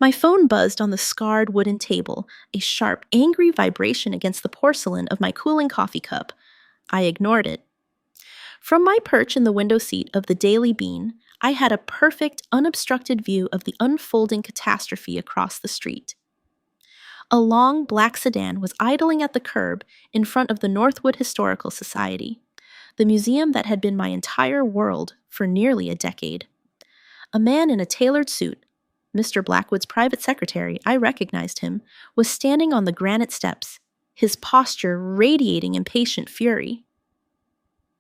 My phone buzzed on the scarred wooden table, a sharp, angry vibration against the porcelain of my cooling coffee cup. I ignored it. From my perch in the window seat of the Daily Bean, I had a perfect, unobstructed view of the unfolding catastrophe across the street. A long black sedan was idling at the curb in front of the Northwood Historical Society, the museum that had been my entire world for nearly a decade. A man in a tailored suit, Mr. Blackwood's private secretary, I recognized him, was standing on the granite steps, his posture radiating impatient fury.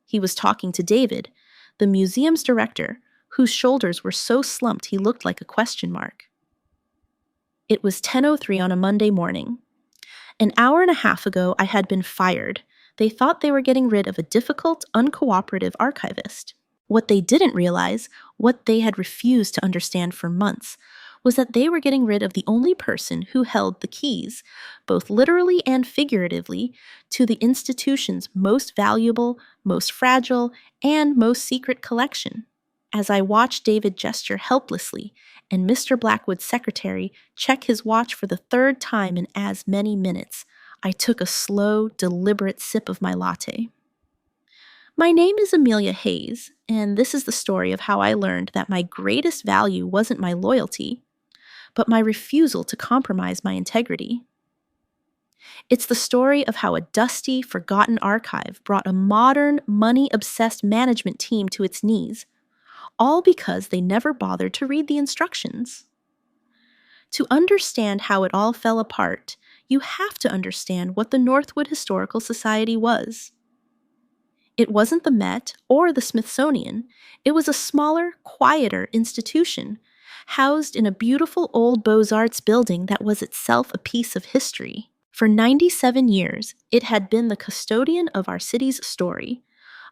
He was talking to David, the museum's director, whose shoulders were so slumped he looked like a question mark. It was 10:03 on a Monday morning. An hour and a half ago, I had been fired. They thought they were getting rid of a difficult, uncooperative archivist. What they didn't realize, what they had refused to understand for months, was that they were getting rid of the only person who held the keys, both literally and figuratively, to the institution's most valuable, most fragile, and most secret collection. As I watched David gesture helplessly and Mr. Blackwood's secretary check his watch for the third time in as many minutes, I took a slow, deliberate sip of my latte. My name is Amelia Hayes, and this is the story of how I learned that my greatest value wasn't my loyalty, but my refusal to compromise my integrity. It's the story of how a dusty, forgotten archive brought a modern, money-obsessed management team to its knees, all because they never bothered to read the instructions. To understand how it all fell apart, you have to understand what the Northwood Historical Society was. It wasn't the Met or the Smithsonian. It was a smaller, quieter institution, housed in a beautiful old Beaux-Arts building that was itself a piece of history. For 97 years, it had been the custodian of our city's story,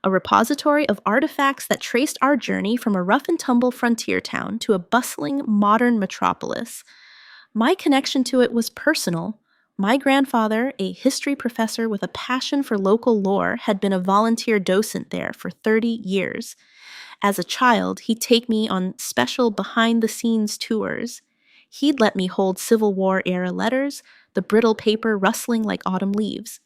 a repository of artifacts that traced our journey from a rough-and-tumble frontier town to a bustling, modern metropolis. My connection to it was personal. My grandfather, a history professor with a passion for local lore, had been a volunteer docent there for 30 years. As a child, he'd take me on special behind-the-scenes tours. He'd let me hold Civil War-era letters, the brittle paper rustling like autumn leaves.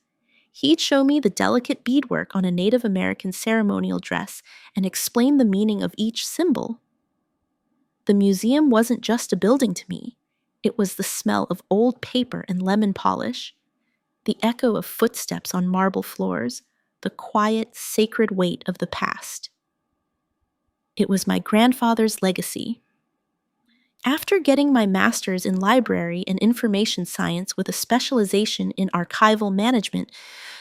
He'd show me the delicate beadwork on a Native American ceremonial dress and explain the meaning of each symbol. The museum wasn't just a building to me. It was the smell of old paper and lemon polish, the echo of footsteps on marble floors, the quiet, sacred weight of the past. It was my grandfather's legacy. After getting my master's in library and information science with a specialization in archival management,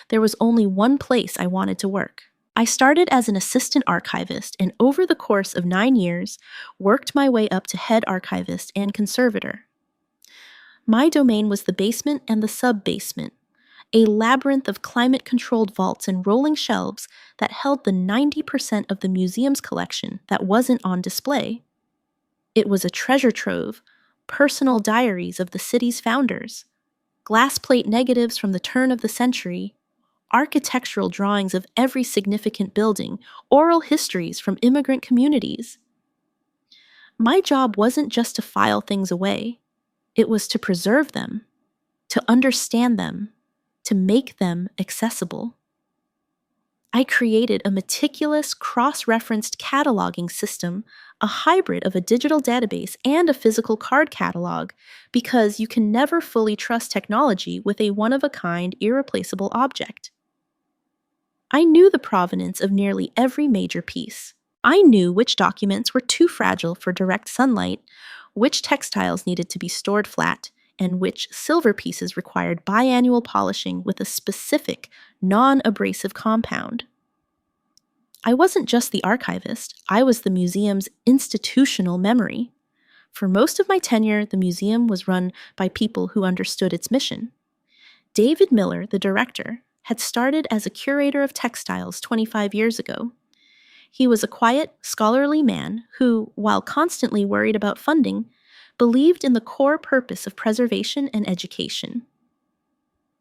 there was only one place I wanted to work. I started as an assistant archivist and over the course of 9 years, worked my way up to head archivist and conservator. My domain was the basement and the sub-basement, a labyrinth of climate-controlled vaults and rolling shelves that held the 90% of the museum's collection that wasn't on display. It was a treasure trove, personal diaries of the city's founders, glass plate negatives from the turn of the century, architectural drawings of every significant building, oral histories from immigrant communities. My job wasn't just to file things away. It was to preserve them, to understand them, to make them accessible. I created a meticulous, cross-referenced cataloging system, a hybrid of a digital database and a physical card catalog, because you can never fully trust technology with a one-of-a-kind, irreplaceable object. I knew the provenance of nearly every major piece. I knew which documents were too fragile for direct sunlight, which textiles needed to be stored flat, and which silver pieces required biannual polishing with a specific, non-abrasive compound. I wasn't just the archivist, I was the museum's institutional memory. For most of my tenure, the museum was run by people who understood its mission. David Miller, the director, had started as a curator of textiles 25 years ago. He was a quiet, scholarly man who, while constantly worried about funding, believed in the core purpose of preservation and education.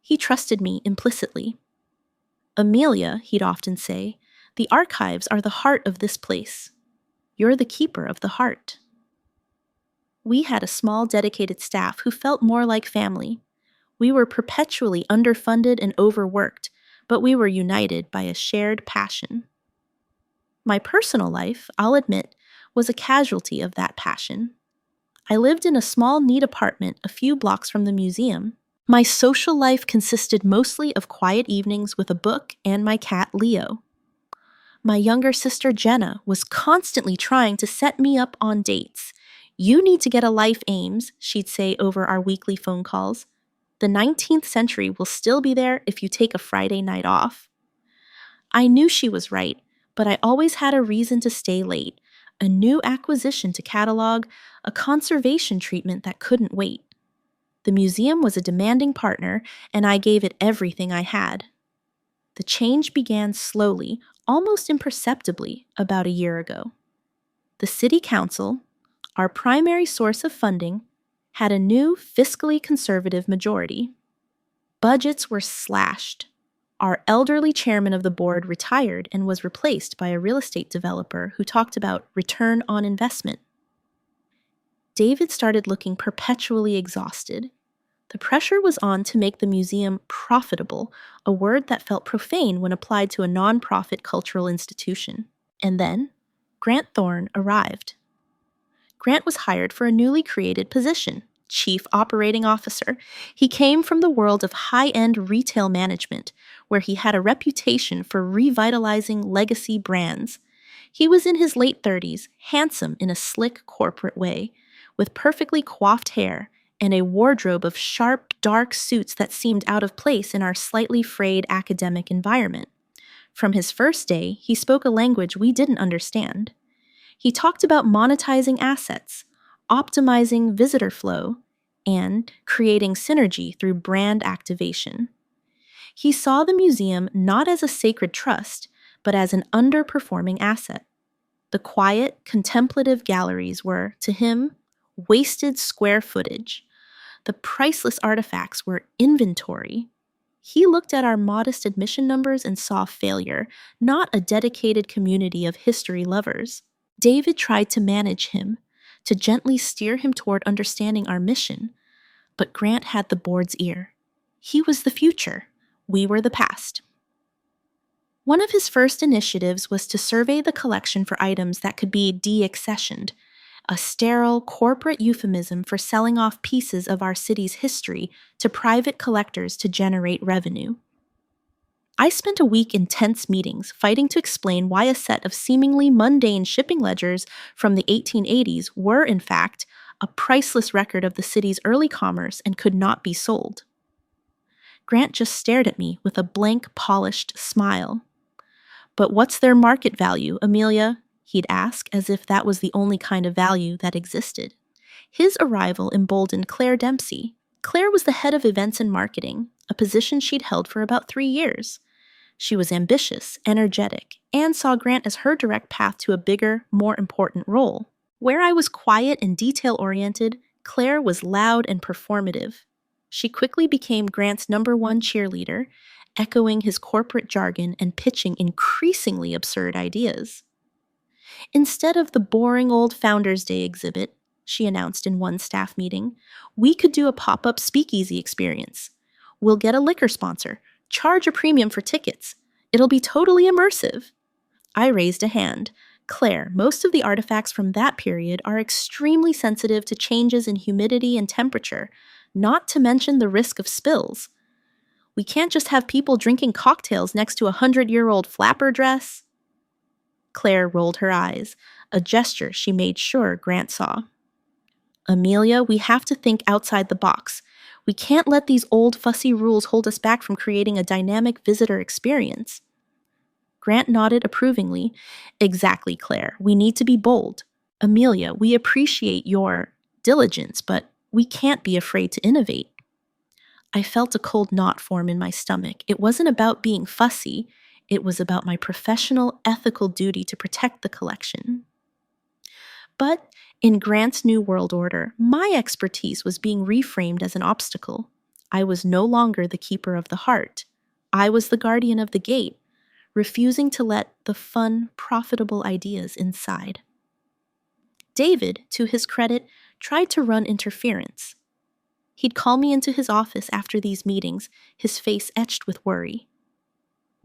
He trusted me implicitly. "Amelia," he'd often say, "the archives are the heart of this place. You're the keeper of the heart." We had a small dedicated staff who felt more like family. We were perpetually underfunded and overworked, but we were united by a shared passion. My personal life, I'll admit, was a casualty of that passion. I lived in a small, neat apartment a few blocks from the museum. My social life consisted mostly of quiet evenings with a book and my cat Leo. My younger sister Jenna was constantly trying to set me up on dates. "You need to get a life, Ames," she'd say over our weekly phone calls. "The 19th century will still be there if you take a Friday night off." I knew she was right, but I always had a reason to stay late, a new acquisition to catalog, a conservation treatment that couldn't wait. The museum was a demanding partner, and I gave it everything I had. The change began slowly, almost imperceptibly, about a year ago. The City Council, our primary source of funding, had a new fiscally conservative majority. Budgets were slashed. Our elderly chairman of the board retired and was replaced by a real estate developer who talked about return on investment. David started looking perpetually exhausted. The pressure was on to make the museum profitable, a word that felt profane when applied to a nonprofit cultural institution. And then, Grant Thorne arrived. Grant was hired for a newly created position, Chief Operating Officer. He came from the world of high-end retail management, where he had a reputation for revitalizing legacy brands. He was in his late 30s, handsome in a slick corporate way, with perfectly coiffed hair and a wardrobe of sharp, dark suits that seemed out of place in our slightly frayed academic environment. From his first day, he spoke a language we didn't understand. He talked about monetizing assets, optimizing visitor flow, and creating synergy through brand activation. He saw the museum not as a sacred trust, but as an underperforming asset. The quiet, contemplative galleries were, to him, wasted square footage. The priceless artifacts were inventory. He looked at our modest admission numbers and saw failure, not a dedicated community of history lovers. David tried to manage him, to gently steer him toward understanding our mission, but Grant had the board's ear. He was the future. We were the past. One of his first initiatives was to survey the collection for items that could be deaccessioned, a sterile corporate euphemism for selling off pieces of our city's history to private collectors to generate revenue. I spent a week in tense meetings fighting to explain why a set of seemingly mundane shipping ledgers from the 1880s were, in fact, a priceless record of the city's early commerce and could not be sold. Grant just stared at me with a blank, polished smile. "But what's their market value, Amelia?" he'd ask, as if that was the only kind of value that existed. His arrival emboldened Claire Dempsey. Claire was the head of events and marketing, a position she'd held for about 3 years. She was ambitious, energetic, and saw Grant as her direct path to a bigger, more important role. Where I was quiet and detail-oriented, Claire was loud and performative. She quickly became Grant's #1 cheerleader, echoing his corporate jargon and pitching increasingly absurd ideas. "Instead of the boring old Founders Day exhibit," she announced in one staff meeting, "we could do a pop-up speakeasy experience. We'll get a liquor sponsor, charge a premium for tickets. It'll be totally immersive." I raised a hand. "Claire, most of the artifacts from that period are extremely sensitive to changes in humidity and temperature, not to mention the risk of spills. We can't just have people drinking cocktails next to a 100-year-old flapper dress." Claire rolled her eyes, a gesture she made sure Grant saw. "Amelia, we have to think outside the box. We can't let these old fussy rules hold us back from creating a dynamic visitor experience." Grant nodded approvingly. "Exactly, Claire. We need to be bold. Amelia, we appreciate your diligence, but we can't be afraid to innovate." I felt a cold knot form in my stomach. It wasn't about being fussy. It was about my professional, ethical duty to protect the collection. But in Grant's new world order, my expertise was being reframed as an obstacle. I was no longer the keeper of the heart. I was the guardian of the gate, refusing to let the fun, profitable ideas inside. David, to his credit, tried to run interference. He'd call me into his office after these meetings, his face etched with worry.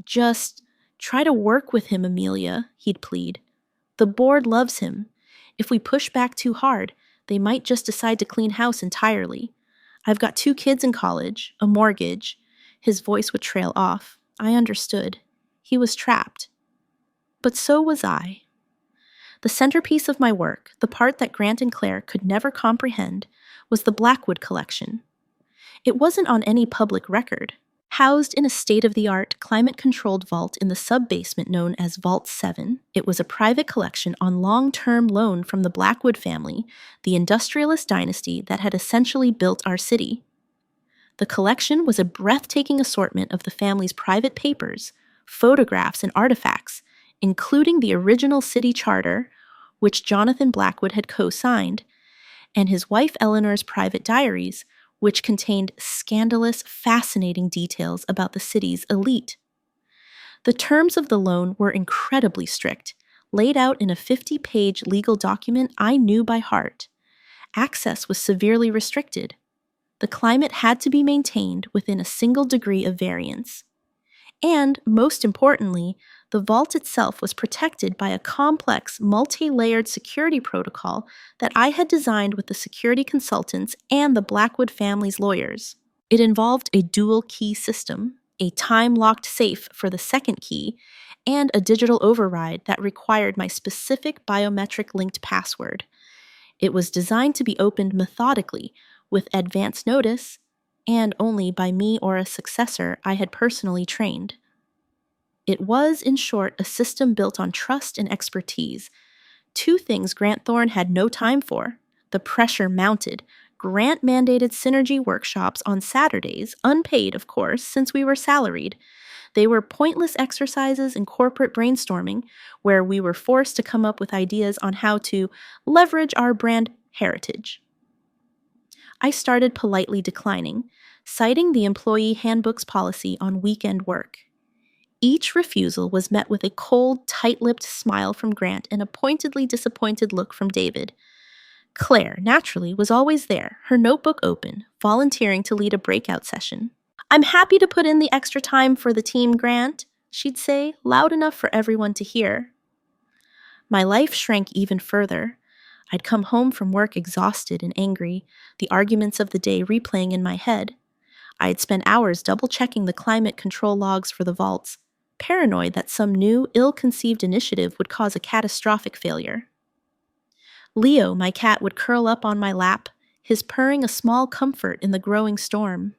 "Just try to work with him, Amelia," he'd plead. "The board loves him. If we push back too hard, they might just decide to clean house entirely. I've got 2 kids in college, a mortgage." His voice would trail off. I understood. He was trapped. But so was I. The centerpiece of my work, the part that Grant and Claire could never comprehend, was the Blackwood collection. It wasn't on any public record. Housed in a state-of-the-art, climate-controlled vault in the sub-basement known as Vault 7, it was a private collection on long-term loan from the Blackwood family, the industrialist dynasty that had essentially built our city. The collection was a breathtaking assortment of the family's private papers, photographs, and artifacts, including the original city charter, which Jonathan Blackwood had co-signed, and his wife Eleanor's private diaries, which contained scandalous, fascinating details about the city's elite. The terms of the loan were incredibly strict, laid out in a 50-page legal document I knew by heart. Access was severely restricted. The climate had to be maintained within a single degree of variance. And, most importantly, the vault itself was protected by a complex, multi-layered security protocol that I had designed with the security consultants and the Blackwood family's lawyers. It involved a dual-key system, a time-locked safe for the second key, and a digital override that required my specific biometric-linked password. It was designed to be opened methodically, with advance notice, and only by me or a successor I had personally trained. It was, in short, a system built on trust and expertise, 2 things Grant Thorne had no time for. The pressure mounted. Grant mandated synergy workshops on Saturdays, unpaid, of course, since we were salaried. They were pointless exercises in corporate brainstorming, where we were forced to come up with ideas on how to leverage our brand heritage. I started politely declining, citing the employee handbook's policy on weekend work. Each refusal was met with a cold, tight-lipped smile from Grant and a pointedly disappointed look from David. Claire, naturally, was always there, her notebook open, volunteering to lead a breakout session. "I'm happy to put in the extra time for the team, Grant," she'd say, loud enough for everyone to hear. My life shrank even further. I'd come home from work exhausted and angry, the arguments of the day replaying in my head. I'd spent hours double-checking the climate control logs for the vaults, paranoid that some new, ill-conceived initiative would cause a catastrophic failure. Leo, my cat, would curl up on my lap, his purring a small comfort in the growing storm.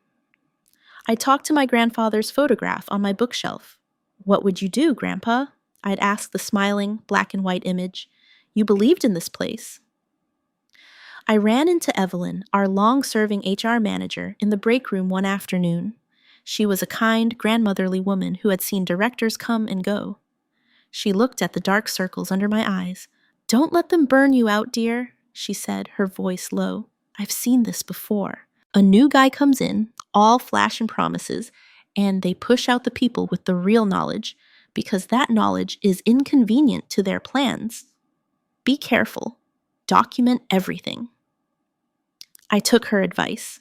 I talked to my grandfather's photograph on my bookshelf. "What would you do, Grandpa?" I'd ask the smiling, black and white image. "You believed in this place." I ran into Evelyn, our long-serving HR manager, in the break room one afternoon. She was a kind, grandmotherly woman who had seen directors come and go. She looked at the dark circles under my eyes. "Don't let them burn you out, dear," she said, her voice low. "I've seen this before. A new guy comes in, all flash and promises, and they push out the people with the real knowledge, because that knowledge is inconvenient to their plans. Be careful. Document everything." I took her advice.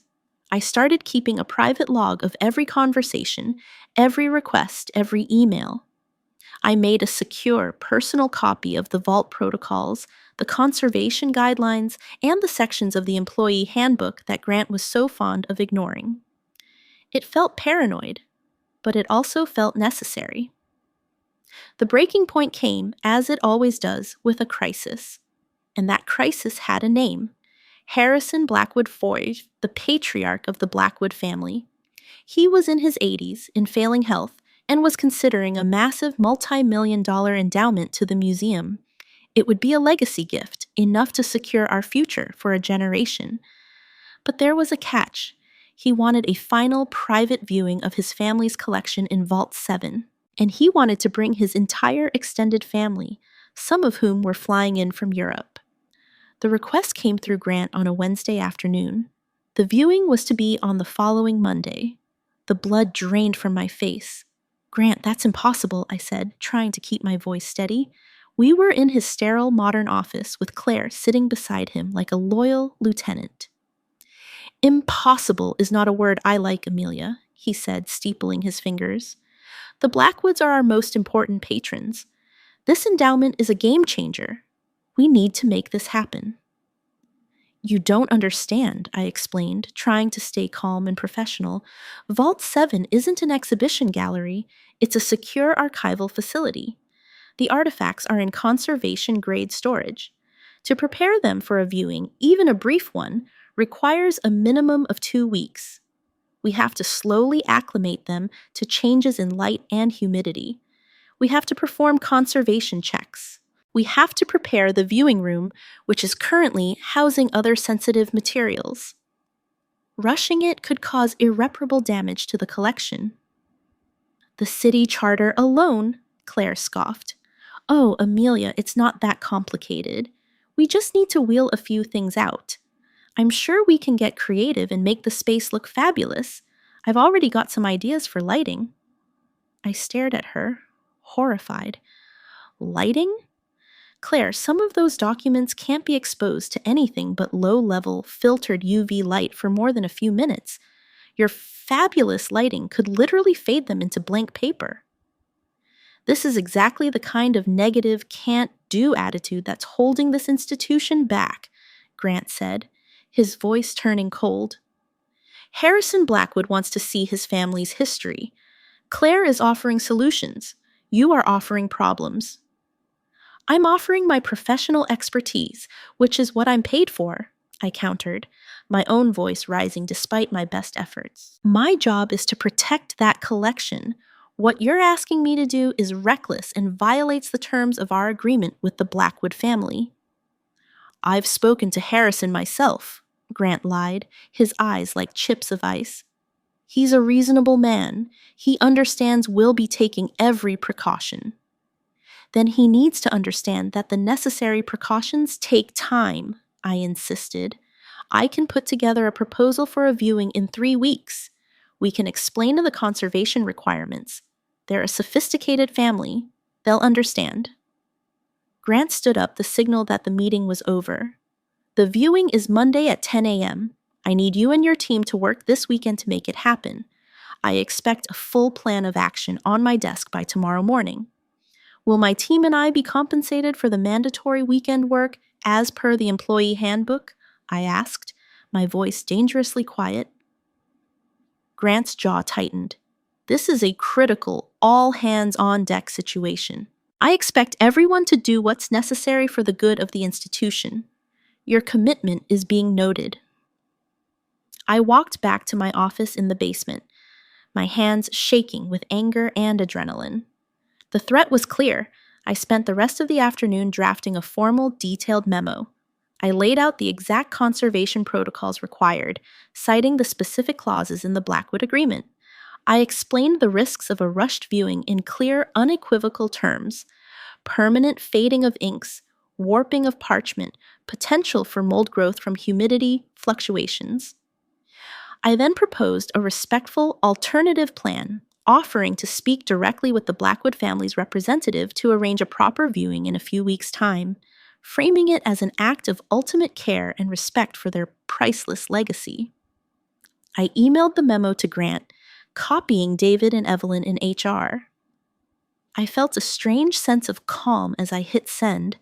I started keeping a private log of every conversation, every request, every email. I made a secure, personal copy of the vault protocols, the conservation guidelines, and the sections of the employee handbook that Grant was so fond of ignoring. It felt paranoid, but it also felt necessary. The breaking point came, as it always does, with a crisis. And that crisis had a name. Harrison Blackwood Foy, the patriarch of the Blackwood family. He was in his 80s, in failing health, and was considering a massive multi-million-dollar endowment to the museum. It would be a legacy gift, enough to secure our future for a generation. But there was a catch. He wanted a final private viewing of his family's collection in Vault 7, and he wanted to bring his entire extended family, some of whom were flying in from Europe. The request came through Grant on a Wednesday afternoon. The viewing was to be on the following Monday. The blood drained from my face. "Grant, that's impossible," I said, trying to keep my voice steady. We were in his sterile modern office with Claire sitting beside him like a loyal lieutenant. Impossible is not a word I like, Amelia, he said, steepling his fingers. The Blackwoods are our most important patrons. This endowment is a game changer. We need to make this happen. You don't understand, I explained, trying to stay calm and professional. Vault 7 isn't an exhibition gallery. It's a secure archival facility. The artifacts are in conservation-grade storage. To prepare them for a viewing, even a brief one, requires a minimum of 2 weeks. We have to slowly acclimate them to changes in light and humidity. We have to perform conservation checks. We have to prepare the viewing room, which is currently housing other sensitive materials. Rushing it could cause irreparable damage to the collection. The city charter alone, Claire scoffed. Oh, Amelia, it's not that complicated. We just need to wheel a few things out. I'm sure we can get creative and make the space look fabulous. I've already got some ideas for lighting. I stared at her, horrified. Lighting? Claire, some of those documents can't be exposed to anything but low-level, filtered UV light for more than a few minutes. Your fabulous lighting could literally fade them into blank paper. This is exactly the kind of negative can't-do attitude that's holding this institution back, Grant said, his voice turning cold. Harrison Blackwood wants to see his family's history. Claire is offering solutions. You are offering problems. I'm offering my professional expertise, which is what I'm paid for, I countered, my own voice rising despite my best efforts. My job is to protect that collection. What you're asking me to do is reckless and violates the terms of our agreement with the Blackwood family. I've spoken to Harrison myself, Grant lied, his eyes like chips of ice. He's a reasonable man. He understands we'll be taking every precaution. Then he needs to understand that the necessary precautions take time, I insisted. I can put together a proposal for a viewing in 3 weeks. We can explain the conservation requirements. They're a sophisticated family. They'll understand. Grant stood up, the signal that the meeting was over. The viewing is Monday at 10 a.m. I need you and your team to work this weekend to make it happen. I expect a full plan of action on my desk by tomorrow morning. Will my team and I be compensated for the mandatory weekend work as per the employee handbook? I asked, my voice dangerously quiet. Grant's jaw tightened. This is a critical, all-hands-on-deck situation. I expect everyone to do what's necessary for the good of the institution. Your commitment is being noted. I walked back to my office in the basement, my hands shaking with anger and adrenaline. The threat was clear. I spent the rest of the afternoon drafting a formal, detailed memo. I laid out the exact conservation protocols required, citing the specific clauses in the Blackwood Agreement. I explained the risks of a rushed viewing in clear, unequivocal terms: permanent fading of inks, warping of parchment, potential for mold growth from humidity fluctuations. I then proposed a respectful, alternative plan, offering to speak directly with the Blackwood family's representative to arrange a proper viewing in a few weeks' time, framing it as an act of ultimate care and respect for their priceless legacy. I emailed the memo to Grant, copying David and Evelyn in HR. I felt a strange sense of calm as I hit send.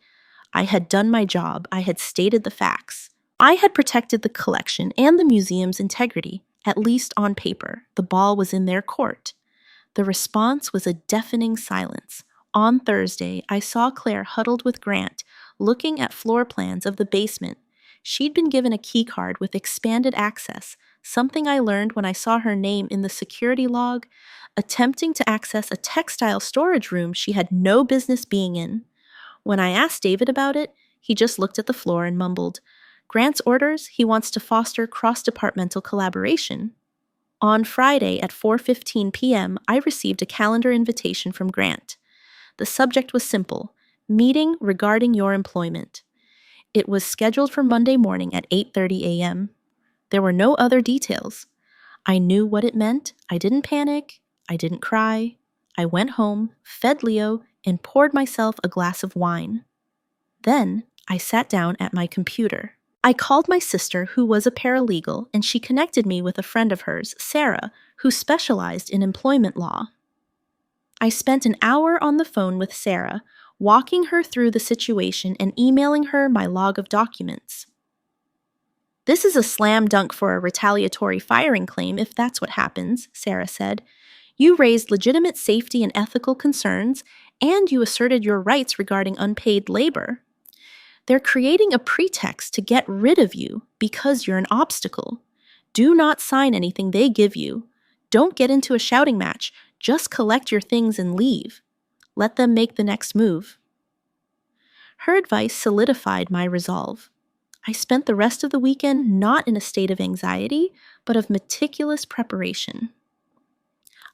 I had done my job. I had stated the facts. I had protected the collection and the museum's integrity, at least on paper. The ball was in their court. The response was a deafening silence. On Thursday, I saw Claire huddled with Grant, looking at floor plans of the basement. She'd been given a key card with expanded access, something I learned when I saw her name in the security log, attempting to access a textile storage room she had no business being in. When I asked David about it, he just looked at the floor and mumbled, "Grant's orders, he wants to foster cross-departmental collaboration." On Friday at 4:15 p.m., I received a calendar invitation from Grant. The subject was simple: meeting regarding your employment. It was scheduled for Monday morning at 8:30 a.m. There were no other details. I knew what it meant. I didn't panic. I didn't cry. I went home, fed Leo, and poured myself a glass of wine. Then I sat down at my computer. I called my sister, who was a paralegal, and she connected me with a friend of hers, Sarah, who specialized in employment law. I spent an hour on the phone with Sarah, walking her through the situation and emailing her my log of documents. "This is a slam dunk for a retaliatory firing claim if that's what happens," Sarah said. "You raised legitimate safety and ethical concerns, and you asserted your rights regarding unpaid labor. They're creating a pretext to get rid of you because you're an obstacle. Do not sign anything they give you. Don't get into a shouting match. Just collect your things and leave. Let them make the next move." Her advice solidified my resolve. I spent the rest of the weekend not in a state of anxiety, but of meticulous preparation.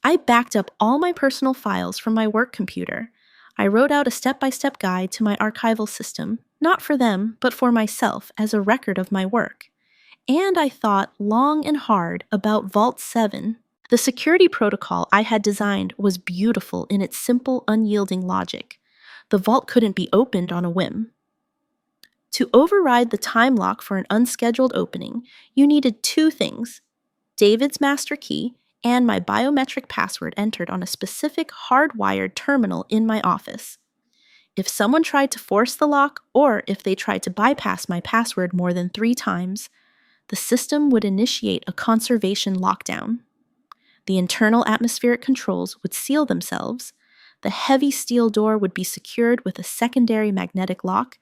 I backed up all my personal files from my work computer. I wrote out a step-by-step guide to my archival system, not for them, but for myself as a record of my work. And I thought long and hard about Vault 7. The security protocol I had designed was beautiful in its simple, unyielding logic. The vault couldn't be opened on a whim. To override the time lock for an unscheduled opening, you needed two things: David's master key and my biometric password entered on a specific hardwired terminal in my office. If someone tried to force the lock, or if they tried to bypass my password more than 3 times, the system would initiate a conservation lockdown. The internal atmospheric controls would seal themselves, the heavy steel door would be secured with a secondary magnetic lock,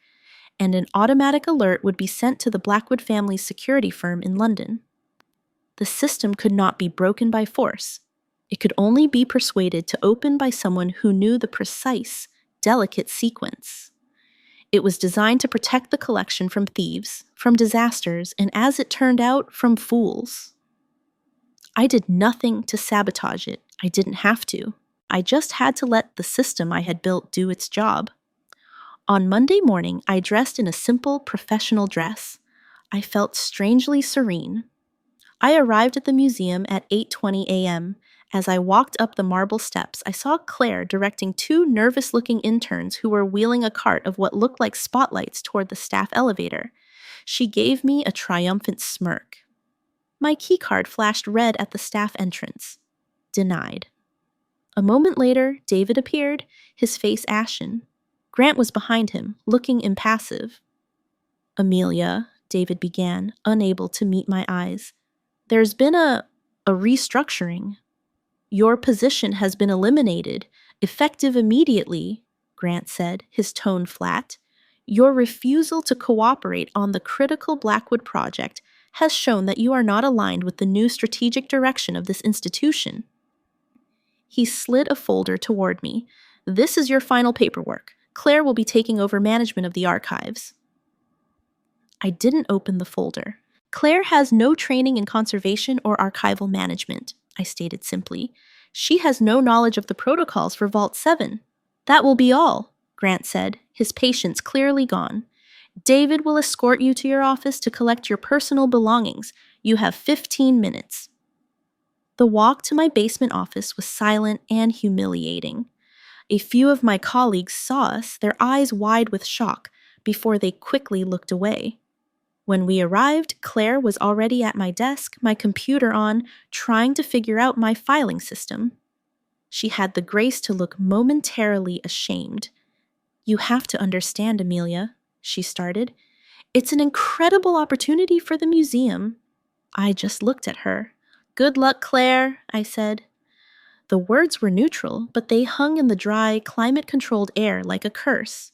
and an automatic alert would be sent to the Blackwood family's security firm in London. The system could not be broken by force. It could only be persuaded to open by someone who knew the precise, delicate sequence. It was designed to protect the collection from thieves, from disasters, and as it turned out, from fools. I did nothing to sabotage it. I didn't have to. I just had to let the system I had built do its job. On Monday morning, I dressed in a simple professional dress. I felt strangely serene. I arrived at the museum at 8:20 a.m. As I walked up the marble steps, I saw Claire directing 2 nervous-looking interns who were wheeling a cart of what looked like spotlights toward the staff elevator. She gave me a triumphant smirk. My keycard flashed red at the staff entrance. Denied. A moment later, David appeared, his face ashen. Grant was behind him, looking impassive. "Amelia," David began, unable to meet my eyes. "There's been a restructuring. Your position has been eliminated, effective immediately," Grant said, his tone flat. "Your refusal to cooperate on the critical Blackwood project has shown that you are not aligned with the new strategic direction of this institution." He slid a folder toward me. "This is your final paperwork. Claire will be taking over management of the archives." I didn't open the folder. "Claire has no training in conservation or archival management," I stated simply. "She has no knowledge of the protocols for Vault 7. "That will be all," Grant said, his patience clearly gone. "David will escort you to your office to collect your personal belongings. You have 15 minutes. The walk to my basement office was silent and humiliating. A few of my colleagues saw us, their eyes wide with shock, before they quickly looked away. When we arrived, Claire was already at my desk, my computer on, trying to figure out my filing system. She had the grace to look momentarily ashamed. "You have to understand, Amelia," she started. "It's an incredible opportunity for the museum." I just looked at her. "Good luck, Claire," I said. The words were neutral, but they hung in the dry, climate-controlled air like a curse.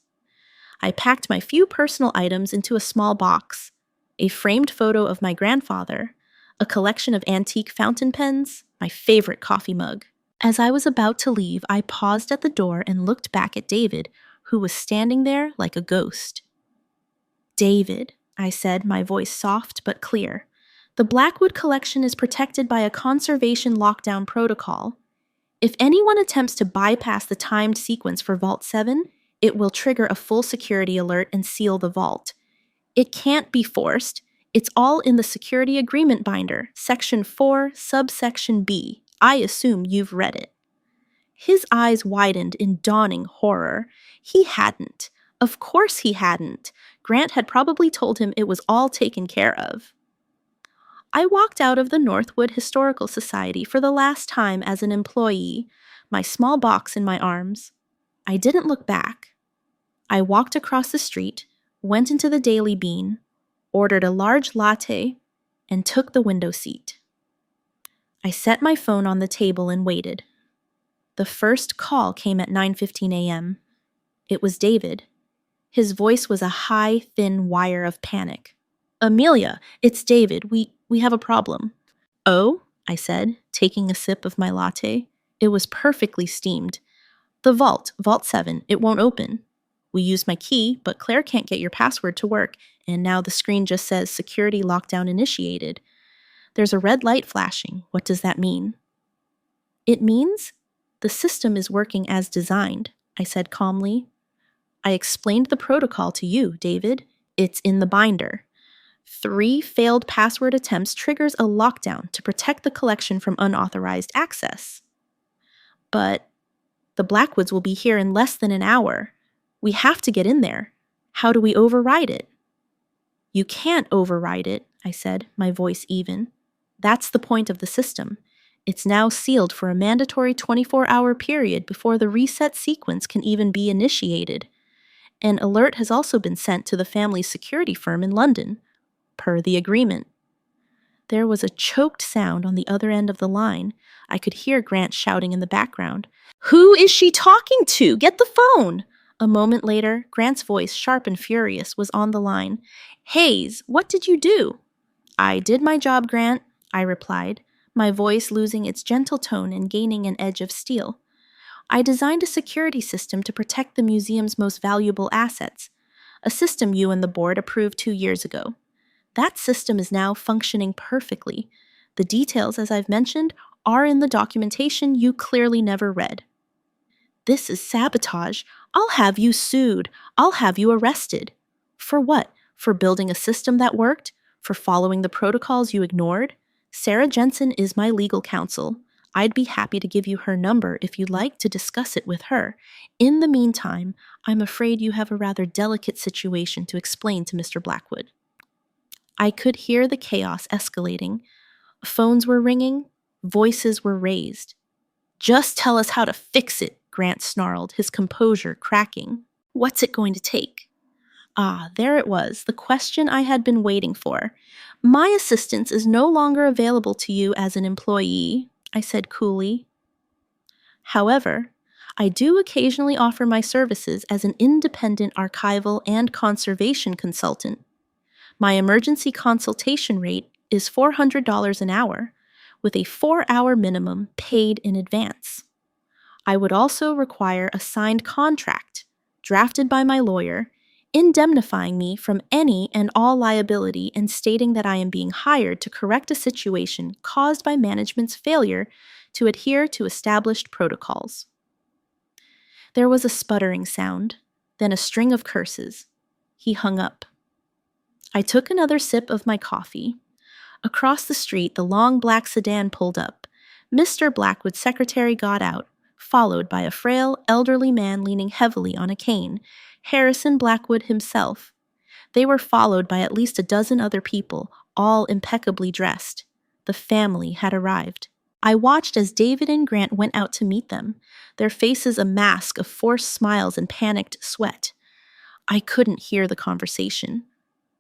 I packed my few personal items into a small box: a framed photo of my grandfather, a collection of antique fountain pens, my favorite coffee mug. As I was about to leave, I paused at the door and looked back at David, who was standing there like a ghost. "David," I said, my voice soft but clear, "the Blackwood collection is protected by a conservation lockdown protocol. If anyone attempts to bypass the timed sequence for Vault 7, it will trigger a full security alert and seal the vault. It can't be forced. It's all in the security agreement binder, Section 4, subsection B. I assume you've read it." His eyes widened in dawning horror. He hadn't. Of course he hadn't. Grant had probably told him it was all taken care of. I walked out of the Northwood Historical Society for the last time as an employee, my small box in my arms. I didn't look back. I walked across the street, went into the Daily Bean, ordered a large latte, and took the window seat. I set my phone on the table and waited. The first call came at 9:15 a.m. It was David. His voice was a high, thin wire of panic. "Amelia, it's David. We have a problem." "Oh?" I said, taking a sip of my latte. It was perfectly steamed. "The Vault 7, it won't open. We used my key, but Claire can't get your password to work, and now the screen just says security lockdown initiated. There's a red light flashing. What does that mean?" "It means the system is working as designed," I said calmly. "I explained the protocol to you, David. It's in the binder. 3 failed password attempts triggers a lockdown to protect the collection from unauthorized access." "But the Blackwoods will be here in less than an hour. We have to get in there. How do we override it?" "You can't override it," I said, my voice even. "That's the point of the system. It's now sealed for a mandatory 24-hour period before the reset sequence can even be initiated. An alert has also been sent to the family's security firm in London, per the agreement." There was a choked sound on the other end of the line. I could hear Grant shouting in the background, "Who is she talking to? Get the phone!" A moment later, Grant's voice, sharp and furious, was on the line. "Hayes, what did you do?" "I did my job, Grant," I replied, my voice losing its gentle tone and gaining an edge of steel. "I designed a security system to protect the museum's most valuable assets, a system you and the board approved 2 years ago. That system is now functioning perfectly. The details, as I've mentioned, are in the documentation you clearly never read." "This is sabotage. I'll have you sued. I'll have you arrested." "For what? For building a system that worked? For following the protocols you ignored? Sarah Jensen is my legal counsel. I'd be happy to give you her number if you'd like to discuss it with her. In the meantime, I'm afraid you have a rather delicate situation to explain to Mr. Blackwood." I could hear the chaos escalating. Phones were ringing. Voices were raised. "Just tell us how to fix it," Grant snarled, his composure cracking. "What's it going to take?" Ah, there it was, the question I had been waiting for. "My assistance is no longer available to you as an employee," I said coolly. "However, I do occasionally offer my services as an independent archival and conservation consultant. My emergency consultation rate is $400 an hour, with a 4-hour minimum paid in advance. I would also require a signed contract, drafted by my lawyer, indemnifying me from any and all liability and stating that I am being hired to correct a situation caused by management's failure to adhere to established protocols." There was a sputtering sound, then a string of curses. He hung up. I took another sip of my coffee. Across the street, the long black sedan pulled up. Mr. Blackwood's secretary got out, followed by a frail, elderly man leaning heavily on a cane, Harrison Blackwood himself. They were followed by at least a dozen other people, all impeccably dressed. The family had arrived. I watched as David and Grant went out to meet them, their faces a mask of forced smiles and panicked sweat. I couldn't hear the conversation,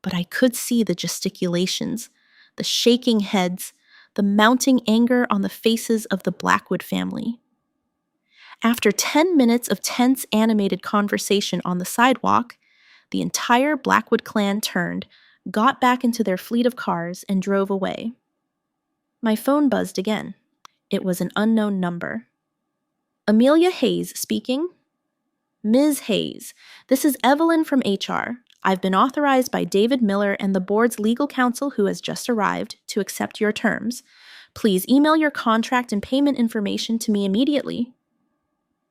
but I could see the gesticulations, the shaking heads, the mounting anger on the faces of the Blackwood family. After 10 minutes of tense, animated conversation on the sidewalk, the entire Blackwood clan turned, got back into their fleet of cars, and drove away. My phone buzzed again. It was an unknown number. "Amelia Hayes speaking." "Ms. Hayes, this is Evelyn from HR. I've been authorized by David Miller and the board's legal counsel, who has just arrived, to accept your terms. Please email your contract and payment information to me immediately."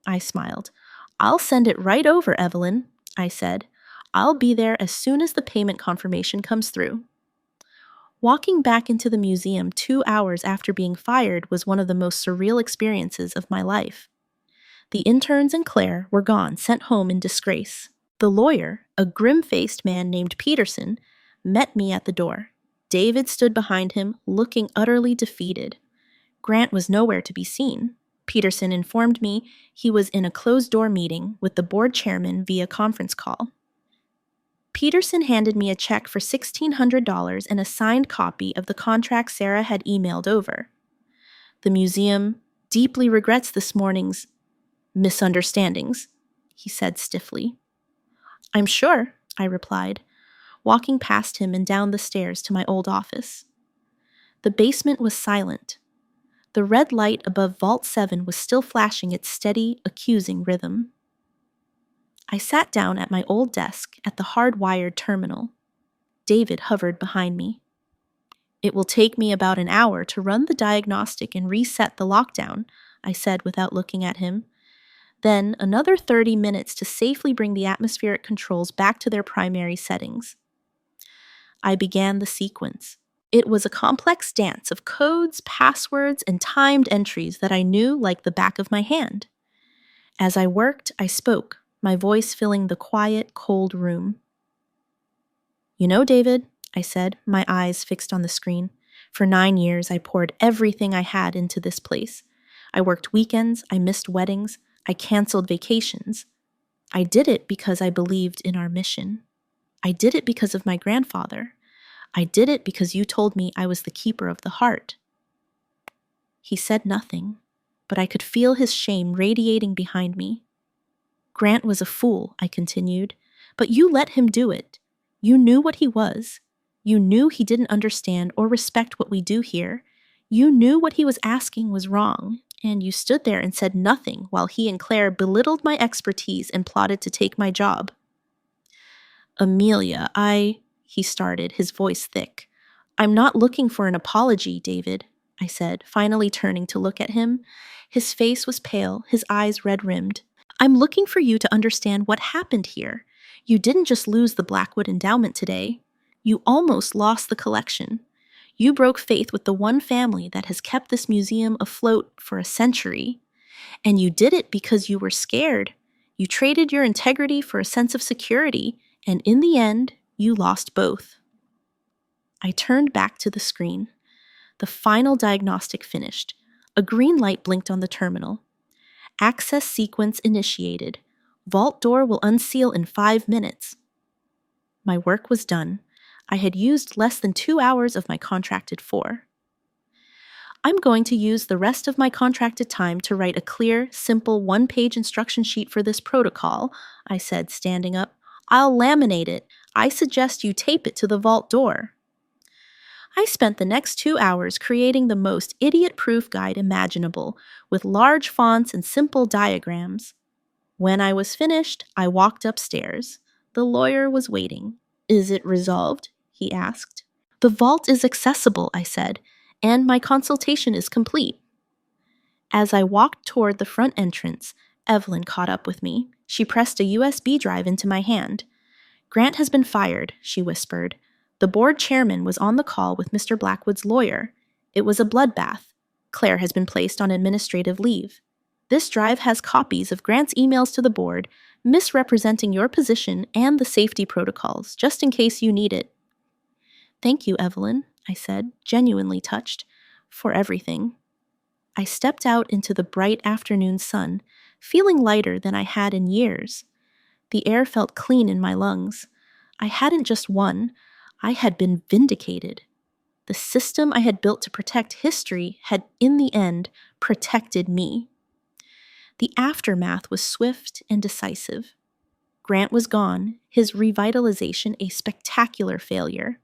I smiled. "I'll send it right over, Evelyn," I said. "I'll be there as soon as the payment confirmation comes through." Walking back into the museum 2 hours after being fired was one of the most surreal experiences of my life. The interns and Claire were gone, sent home in disgrace. The lawyer, a grim-faced man named Peterson, met me at the door. David stood behind him, looking utterly defeated. Grant was nowhere to be seen. Peterson informed me he was in a closed-door meeting with the board chairman via conference call. Peterson handed me a check for $1,600 and a signed copy of the contract Sarah had emailed over. The museum deeply regrets this morning's misunderstandings, he said stiffly. I'm sure, I replied, walking past him and down the stairs to my old office. The basement was silent. The red light above Vault 7 was still flashing its steady, accusing rhythm. I sat down at my old desk at the hard-wired terminal. David hovered behind me. It will take me about an hour to run the diagnostic and reset the lockdown, I said without looking at him. Then another 30 minutes to safely bring the atmospheric controls back to their primary settings. I began the sequence. It was a complex dance of codes, passwords, and timed entries that I knew like the back of my hand. As I worked, I spoke, my voice filling the quiet, cold room. You know, David, I said, my eyes fixed on the screen. For 9 years, I poured everything I had into this place. I worked weekends, I missed weddings, I canceled vacations. I did it because I believed in our mission. I did it because of my grandfather. I did it because you told me I was the keeper of the heart. He said nothing, but I could feel his shame radiating behind me. Grant was a fool, I continued, but you let him do it. You knew what he was. You knew he didn't understand or respect what we do here. You knew what he was asking was wrong, and you stood there and said nothing while he and Claire belittled my expertise and plotted to take my job. Amelia, he started, his voice thick. I'm not looking for an apology, David, I said, finally turning to look at him. His face was pale, his eyes red-rimmed. I'm looking for you to understand what happened here. You didn't just lose the Blackwood endowment today. You almost lost the collection. You broke faith with the one family that has kept this museum afloat for a century. And you did it because you were scared. You traded your integrity for a sense of security, and in the end, you lost both. I turned back to the screen. The final diagnostic finished. A green light blinked on the terminal. Access sequence initiated. Vault door will unseal in 5 minutes. My work was done. I had used less than 2 hours of my contracted 4. I'm going to use the rest of my contracted time to write a clear, simple 1-page instruction sheet for this protocol, I said, standing up. I'll laminate it. I suggest you tape it to the vault door. I spent the next 2 hours creating the most idiot-proof guide imaginable, with large fonts and simple diagrams. When I was finished, I walked upstairs. The lawyer was waiting. Is it resolved? He asked. The vault is accessible, I said, and my consultation is complete. As I walked toward the front entrance, Evelyn caught up with me. She pressed a USB drive into my hand. Grant has been fired, she whispered. The board chairman was on the call with Mr. Blackwood's lawyer. It was a bloodbath. Claire has been placed on administrative leave. This drive has copies of Grant's emails to the board, misrepresenting your position and the safety protocols, just in case you need it. Thank you, Evelyn, I said, genuinely touched, for everything. I stepped out into the bright afternoon sun, feeling lighter than I had in years. The air felt clean in my lungs. I hadn't just won, I had been vindicated. The system I had built to protect history had, in the end, protected me. The aftermath was swift and decisive. Grant was gone, his revitalization a spectacular failure.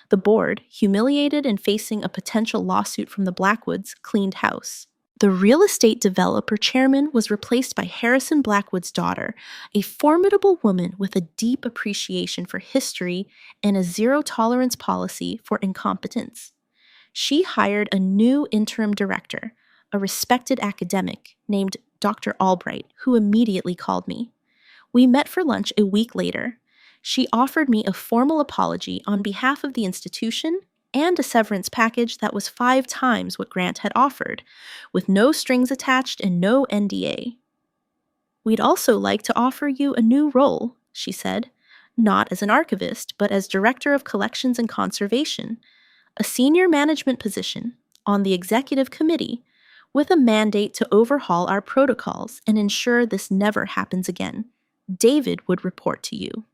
The board, humiliated and facing a potential lawsuit from the Blackwoods, cleaned house. The real estate developer chairman was replaced by Harrison Blackwood's daughter, a formidable woman with a deep appreciation for history and a zero-tolerance policy for incompetence. She hired a new interim director, a respected academic named Dr. Albright, who immediately called me. We met for lunch a week later. She offered me a formal apology on behalf of the institution and a severance package that was 5 times what Grant had offered, with no strings attached and no NDA. We'd also like to offer you a new role, she said, not as an archivist, but as Director of Collections and Conservation, a senior management position on the executive committee with a mandate to overhaul our protocols and ensure this never happens again. David would report to you.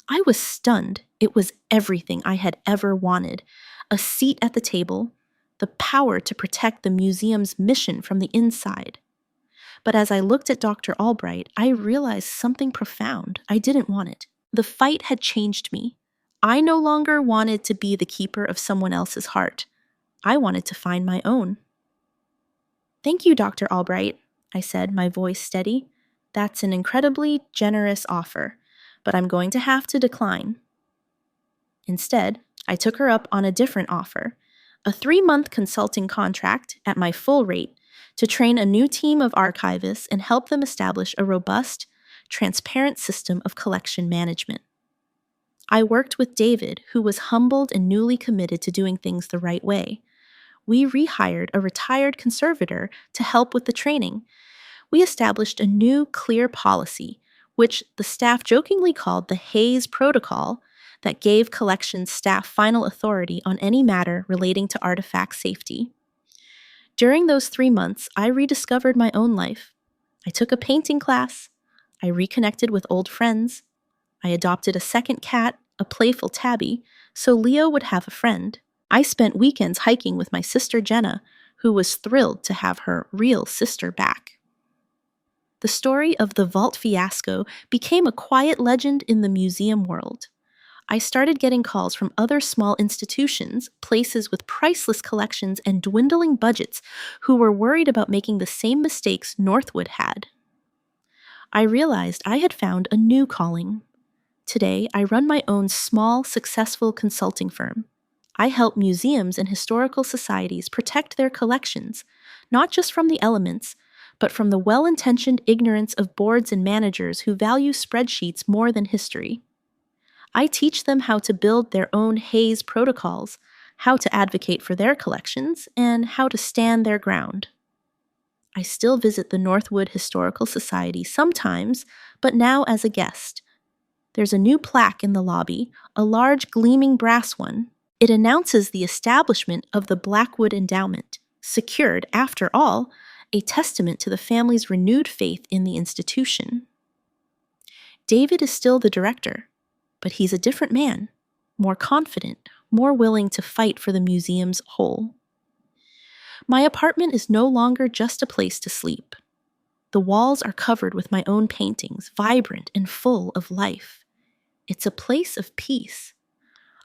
I was stunned. It was everything I had ever wanted. A seat at the table, the power to protect the museum's mission from the inside. But as I looked at Dr. Albright, I realized something profound. I didn't want it. The fight had changed me. I no longer wanted to be the keeper of someone else's heart. I wanted to find my own. Thank you, Dr. Albright, I said, my voice steady. That's an incredibly generous offer, but I'm going to have to decline. Instead, I took her up on a different offer, a 3-month consulting contract at my full rate to train a new team of archivists and help them establish a robust, transparent system of collection management. I worked with David, who was humbled and newly committed to doing things the right way. We rehired a retired conservator to help with the training. We established a new, clear policy, which the staff jokingly called the Hayes Protocol, that gave collections staff final authority on any matter relating to artifact safety. During those 3 months, I rediscovered my own life. I took a painting class. I reconnected with old friends. I adopted a second cat, a playful tabby, so Leo would have a friend. I spent weekends hiking with my sister Jenna, who was thrilled to have her real sister back. The story of the vault fiasco became a quiet legend in the museum world. I started getting calls from other small institutions, places with priceless collections and dwindling budgets, who were worried about making the same mistakes Northwood had. I realized I had found a new calling. Today, I run my own small, successful consulting firm. I help museums and historical societies protect their collections, not just from the elements, but from the well-intentioned ignorance of boards and managers who value spreadsheets more than history. I teach them how to build their own Hayes protocols, how to advocate for their collections, and how to stand their ground. I still visit the Northwood Historical Society sometimes, but now as a guest. There's a new plaque in the lobby, a large gleaming brass one. It announces the establishment of the Blackwood Endowment, secured, after all, a testament to the family's renewed faith in the institution. David is still the director, but he's a different man, more confident, more willing to fight for the museum's whole. My apartment is no longer just a place to sleep. The walls are covered with my own paintings, vibrant and full of life. It's a place of peace.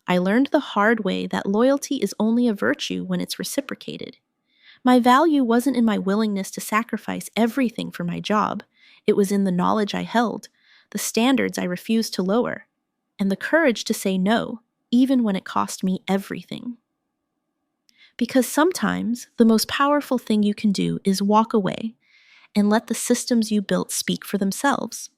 I learned the hard way that loyalty is only a virtue when it's reciprocated. My value wasn't in my willingness to sacrifice everything for my job. It was in the knowledge I held, the standards I refused to lower, and the courage to say no, even when it cost me everything. Because sometimes the most powerful thing you can do is walk away and let the systems you built speak for themselves.